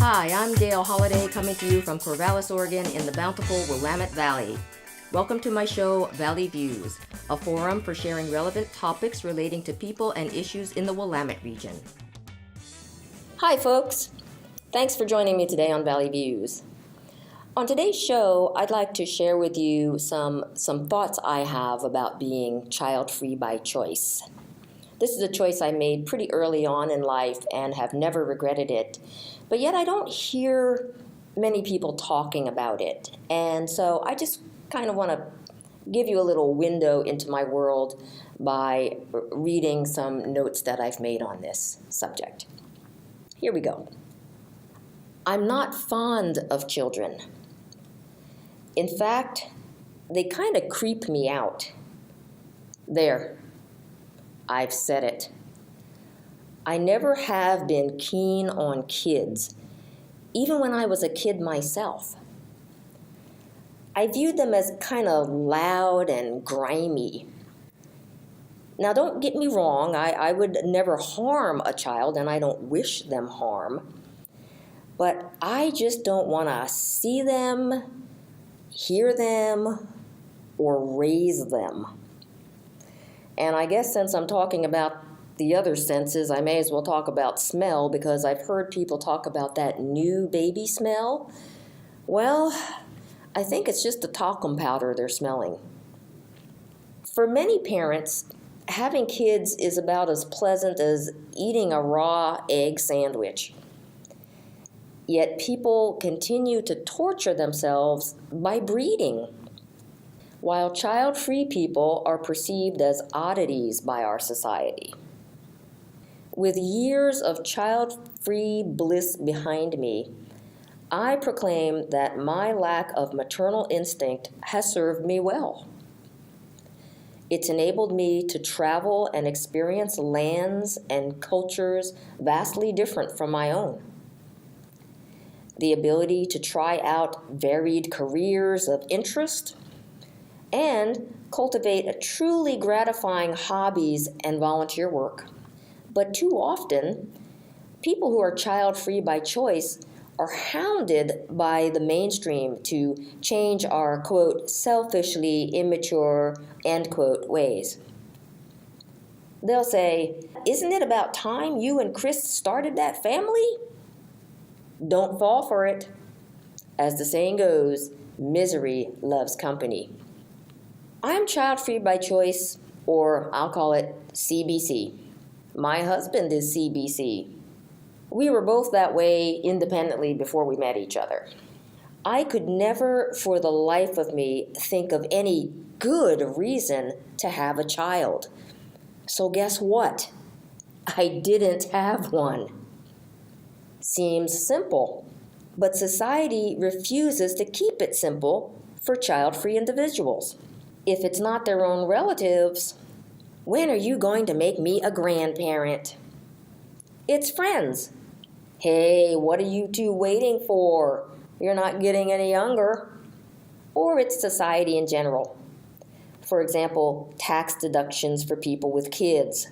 Hi, I'm Gail Holliday coming to you from Corvallis, Oregon in the bountiful Willamette Valley. Welcome to my show, Valley Views, a forum for sharing relevant topics relating to people and issues in the Willamette region. Hi, folks. Thanks for joining me today on Valley Views. On today's show, I'd like to share with you some thoughts I have about being child-free by choice. This is a choice I made pretty early on in life and have never regretted it. But yet I don't hear many people talking about it. And so I just kind of want to give you a little window into my world by reading some notes that I've made on this subject. Here we go. I'm not fond of children. In fact, they kind of creep me out. There, I've said it. I never have been keen on kids, even when I was a kid myself. I viewed them as kind of loud and grimy. Now, don't get me wrong, I would never harm a child, and I don't wish them harm. But I just don't want to see them, hear them, or raise them. And I guess since I'm talking about the other senses, I may as well talk about smell, because I've heard people talk about that new baby smell. Well, I think it's just the talcum powder they're smelling. For many parents, having kids is about as pleasant as eating a raw egg sandwich. Yet people continue to torture themselves by breeding, while child-free people are perceived as oddities by our society. With years of child-free bliss behind me, I proclaim that my lack of maternal instinct has served me well. It's enabled me to travel and experience lands and cultures vastly different from my own. The ability to try out varied careers of interest and cultivate truly gratifying hobbies and volunteer work. But too often, people who are child-free by choice are hounded by the mainstream to change our, quote, selfishly immature, end quote, ways. They'll say, "Isn't it about time you and Chris started that family?" Don't fall for it. As the saying goes, misery loves company. I'm child-free by choice, or I'll call it CBC. My husband is CBC. We were both that way independently before we met each other. I could never, for the life of me, think of any good reason to have a child. So guess what? I didn't have one. Seems simple, but society refuses to keep it simple for child-free individuals. If it's not their own relatives, when are you going to make me a grandparent? It's friends. Hey, what are you two waiting for? You're not getting any younger. Or it's society in general. For example, tax deductions for people with kids,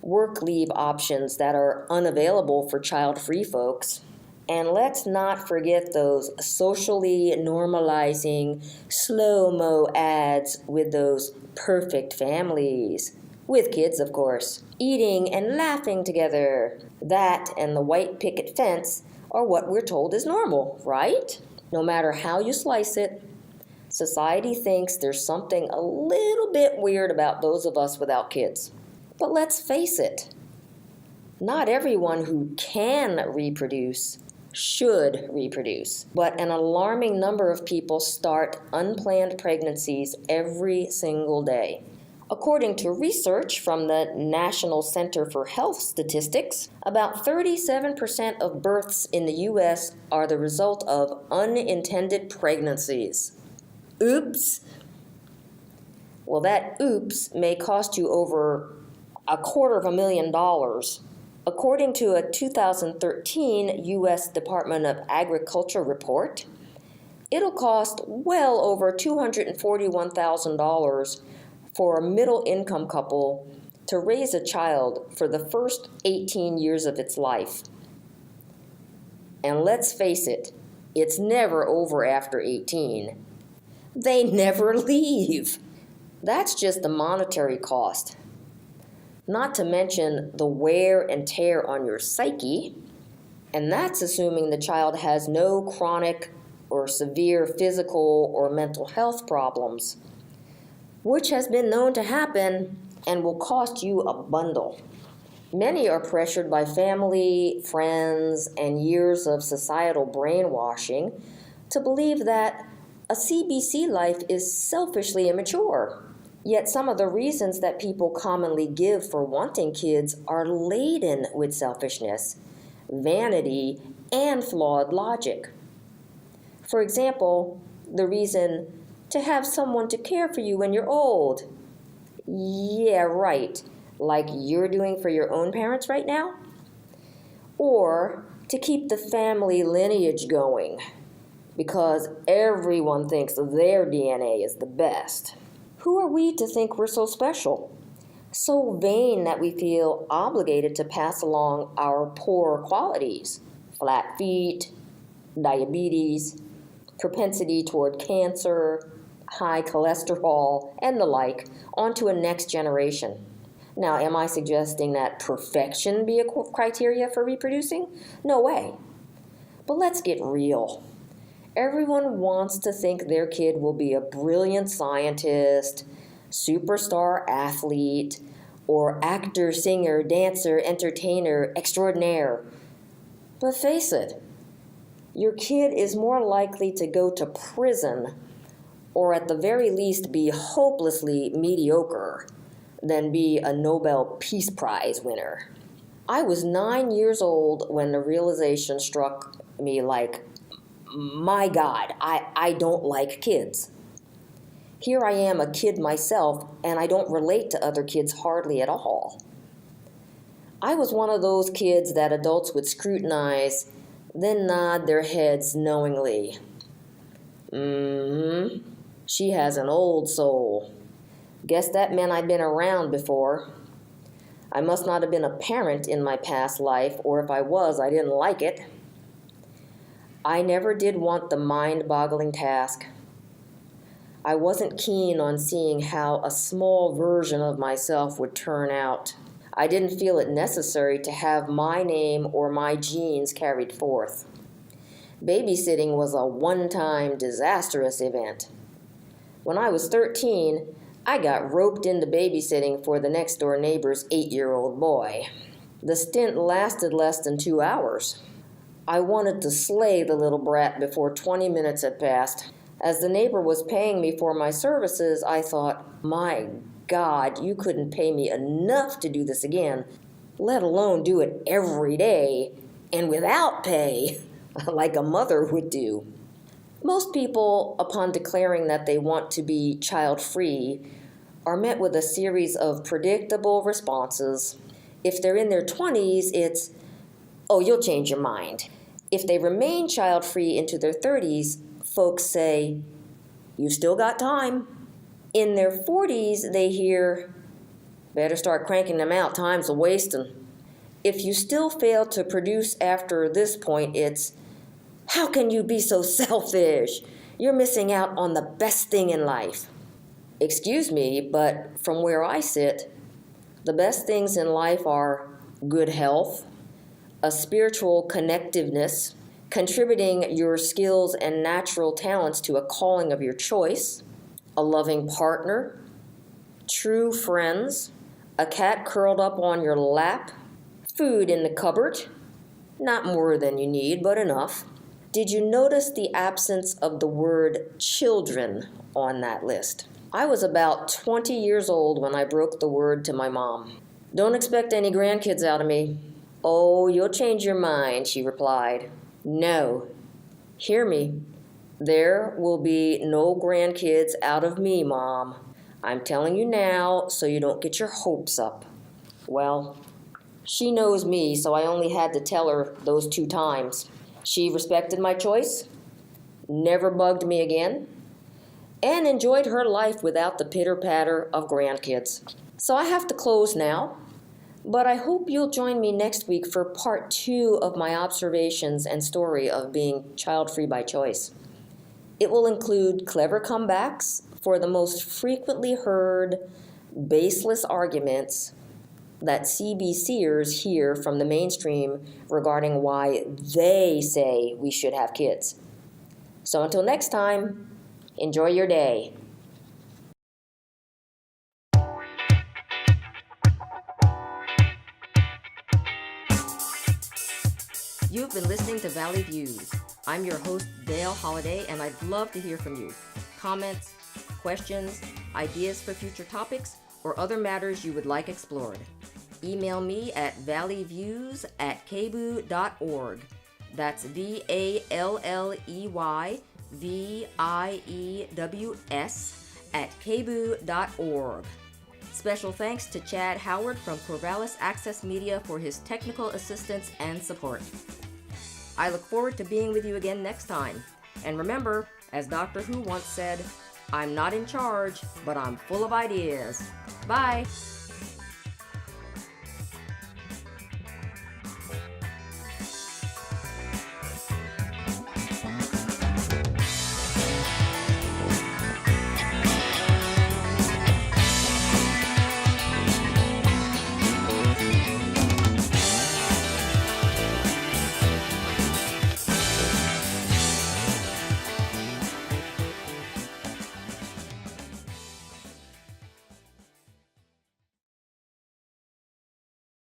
work leave options that are unavailable for child-free folks. And let's not forget those socially normalizing slow-mo ads with those perfect families. With kids, of course. Eating and laughing together. That and the white picket fence are what we're told is normal, right? No matter how you slice it, society thinks there's something a little bit weird about those of us without kids. But let's face it, not everyone who can reproduce should reproduce, but an alarming number of people start unplanned pregnancies every single day. According to research from the National Center for Health Statistics, about 37% of births in the U.S. are the result of unintended pregnancies. Oops. Well, that oops may cost you over $250,000. According to a 2013 U.S. Department of Agriculture report, it'll cost well over $241,000 for a middle-income couple to raise a child for the first 18 years of its life. And let's face it, it's never over after 18. They never leave. That's just the monetary cost. Not to mention the wear and tear on your psyche, and that's assuming the child has no chronic or severe physical or mental health problems, which has been known to happen and will cost you a bundle. Many are pressured by family, friends, and years of societal brainwashing to believe that a CBC life is selfishly immature. Yet some of the reasons that people commonly give for wanting kids are laden with selfishness, vanity, and flawed logic. For example, the reason to have someone to care for you when you're old. Yeah, right. Like you're doing for your own parents right now? Or to keep the family lineage going, because everyone thinks their DNA is the best. Who are we to think we're so special? So vain that we feel obligated to pass along our poor qualities, flat feet, diabetes, propensity toward cancer, high cholesterol, and the like, onto a next generation. Now, am I suggesting that perfection be a criteria for reproducing? No way. But let's get real. Everyone wants to think their kid will be a brilliant scientist, superstar athlete, or actor, singer, dancer, entertainer extraordinaire. But face it, your kid is more likely to go to prison, or at the very least be hopelessly mediocre, than be a Nobel Peace Prize winner. I was 9 years old when the realization struck me like, my God, I don't like kids. Here I am, a kid myself, and I don't relate to other kids hardly at all. I was one of those kids that adults would scrutinize, then nod their heads knowingly. She has an old soul. Guess that meant I'd been around before. I must not have been a parent in my past life, or if I was, I didn't like it. I never did want the mind-boggling task. I wasn't keen on seeing how a small version of myself would turn out. I didn't feel it necessary to have my name or my genes carried forth. Babysitting was a one-time disastrous event. When I was 13, I got roped into babysitting for the next-door neighbor's 8-year-old boy. The stint lasted less than 2 hours. I wanted to slay the little brat before 20 minutes had passed. As the neighbor was paying me for my services, I thought, my God, you couldn't pay me enough to do this again, let alone do it every day and without pay, like a mother would do. Most people, upon declaring that they want to be child-free, are met with a series of predictable responses. If they're in their 20s, it's, oh, you'll change your mind. If they remain child-free into their 30s, folks say, you still got time. In their 40s, they hear, better start cranking them out, time's a-wasting. If you still fail to produce after this point, it's, how can you be so selfish? You're missing out on the best thing in life. Excuse me, but from where I sit, the best things in life are good health, a spiritual connectiveness, contributing your skills and natural talents to a calling of your choice, a loving partner, true friends, a cat curled up on your lap, food in the cupboard, not more than you need, but enough. Did you notice the absence of the word children on that list? I was about 20 years old when I broke the word to my mom. Don't expect any grandkids out of me. Oh, you'll change your mind, she replied. No. Hear me. There will be no grandkids out of me, Mom. I'm telling you now so you don't get your hopes up. Well, she knows me, so I only had to tell her those 2 times. She respected my choice, never bugged me again, and enjoyed her life without the pitter-patter of grandkids. So I have to close now. But I hope you'll join me next week for part 2 of my observations and story of being child-free by choice. It will include clever comebacks for the most frequently heard baseless arguments that CBCers hear from the mainstream regarding why they say we should have kids. So until next time, enjoy your day. You've been listening to Valley Views. I'm your host, Dale Holliday, and I'd love to hear from you. Comments, questions, ideas for future topics, or other matters you would like explored. Email me at valleyviews@kbu.org. That's VALLEYVIEWS@kbu.org. Special thanks to Chad Howard from Corvallis Access Media for his technical assistance and support. I look forward to being with you again next time. And remember, as Doctor Who once said, I'm not in charge, but I'm full of ideas. Bye!